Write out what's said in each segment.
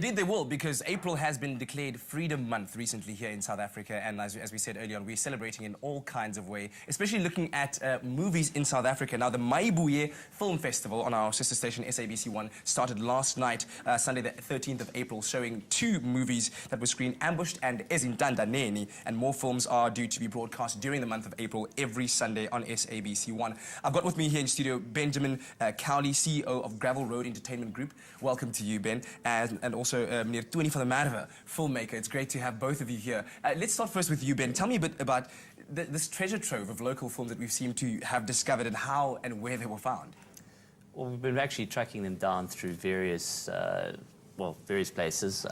Indeed they will, because April has been declared Freedom Month recently here in South Africa, and as we said earlier on, we're celebrating in all kinds of way, especially looking at movies in South Africa. Now, the Mayibuye Film Festival on our sister station SABC1 started last night, Sunday the 13th of April, showing 2 movies that were screened, Ambushed and Ezintanda Neni, and more films are due to be broadcast during the month of April every Sunday on SABC1. I've got with me here in studio Benjamin Cowley, CEO of Gravel Road Entertainment Group. Welcome to you, Ben. And also meneer Tony van der Merwe, filmmaker. It's great to have both of you here. Let's start first with you, Ben. Tell me a bit about this treasure trove of local films that we've seemed to have discovered and how and where they were found. Well, we've been actually tracking them down through various places,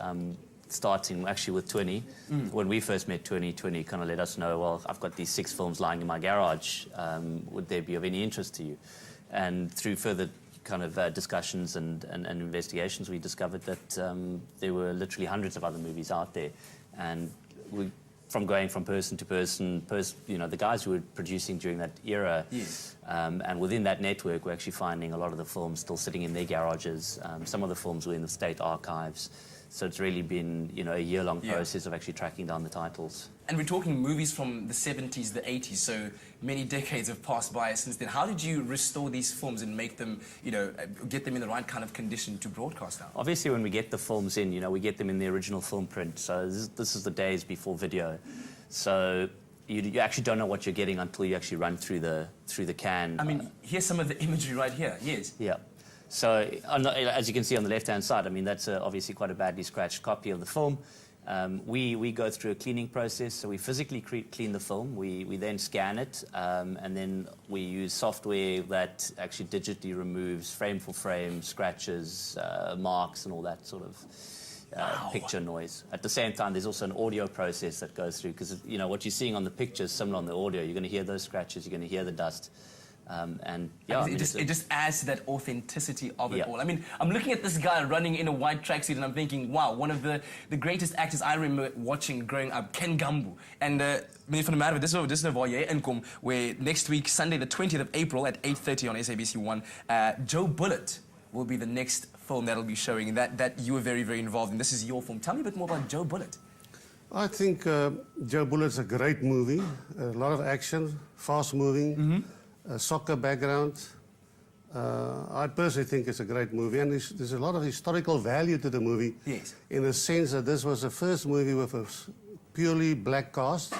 starting actually with 20. When we first met 20 kind of let us know, well, I've got these 6 films lying in my garage. Would they be of any interest to you? And through further kind of discussions and investigations, we discovered that there were literally hundreds of other movies out there. And from going from person to person, you know, the guys who were producing during that era, yes. And within that network, we're actually finding a lot of the films still sitting in their garages. Some of the films were in the state archives. So it's really been, you know, a year-long process of actually tracking down the titles. And we're talking movies from the 70s, the 80s, so many decades have passed by since then. How did you restore these films and make them, you know, get them in the right kind of condition to broadcast now? Obviously, when we get the films in, you know, we get them in the original film print. So this is the days before video. So you actually don't know what you're getting until you actually run through the can. I mean, here's some of the imagery right here, yes. Yeah. So, as you can see on the left-hand side, I mean, that's obviously quite a badly scratched copy of the film. We go through a cleaning process, so we physically clean the film. We then scan it, and then we use software that actually digitally removes frame for frame scratches, marks, and all that sort of picture noise. At the same time, there's also an audio process that goes through, because, you know, what you're seeing on the picture is similar on the audio. You're going to hear those scratches, you're going to hear the dust. It just adds to that authenticity of it all. I mean, I'm looking at this guy running in a white tracksuit and I'm thinking, wow, one of the greatest actors I remember watching growing up, Ken Gambu. And meneer van der Merwe, this is waar jy inkom, where next week, Sunday the 20th of April at 8:30 on SABC1, Joe Bullet will be the next film that'll be showing, that you were very, very involved in. This is your film. Tell me a bit more about Joe Bullet. I think Joe Bullet's a great movie, a lot of action, fast-moving. A soccer background. I personally think it's a great movie, and there's a lot of historical value to the movie. Yes. In the sense that this was the first movie with a purely black cast,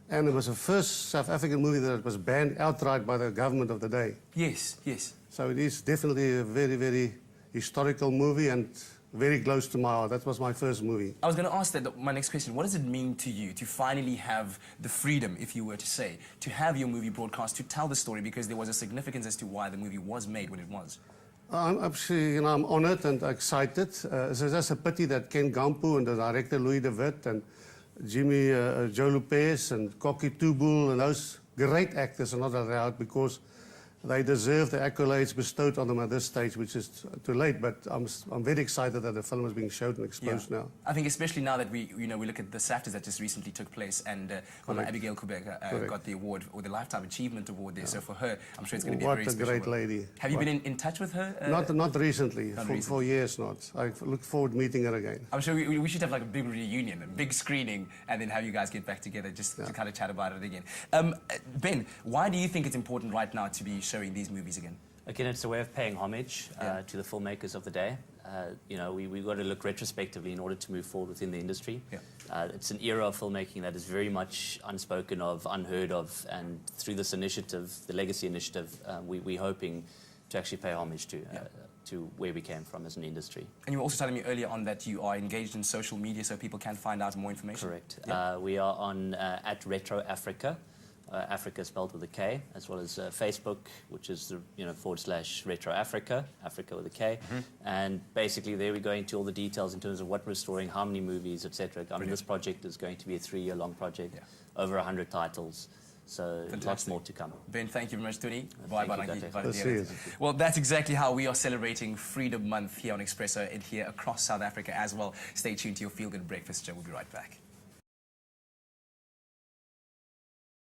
and it was the first South African movie that was banned outright by the government of the day. Yes, yes. So it is definitely a very, very historical movie and very close to my heart. That was my first movie. I was going to ask that, my next question, what does it mean to you to finally have the freedom, if you were to say, to have your movie broadcast, to tell the story, because there was a significance as to why the movie was made when it was? I'm actually, you know, I'm honoured and excited. It's just a pity that Ken Gambu and the director Louis de Wit and Jimmy Joe Lopez and Kokkie Tubul and those great actors are not allowed, because they deserve the accolades bestowed on them at this stage, which is too late. But I'm very excited that the film is being showed and exposed now. I think especially now that we look at the SAFTAs that just recently took place, and Abigail Kubek got the award, or the Lifetime Achievement Award there. So for her, I'm sure it's going to be a very special What a great lady. Have you been in touch with her? Not recently. For years not. I look forward to meeting her again. I'm sure we should have like a big reunion, a big screening, and then have you guys get back together just to kind of chat about it again. Ben, why do you think it's important right now to be showing these movies again? Again, it's a way of paying homage to the filmmakers of the day. You know, we've got to look retrospectively in order to move forward within the industry. It's an era of filmmaking that is very much unspoken of, unheard of, and through this initiative, the Legacy Initiative, we're hoping to actually pay homage to where we came from as an industry. And you were also telling me earlier on that you are engaged in social media so people can find out more information. Correct. We are on at Retro Africa. Africa spelled with a K, as well as Facebook, which is the /Retro Africa, Africa with a K, and basically there we're going to all the details in terms of what we're restoring, how many movies, etc. I mean, this project is going to be a 3-year-long project, over 100 titles. So lots more to come. Ben, thank you very much, Tony. Well, that's exactly how we are celebrating Freedom Month here on Expresso and here across South Africa as well. Stay tuned to your Feel Good Breakfast show. We'll be right back.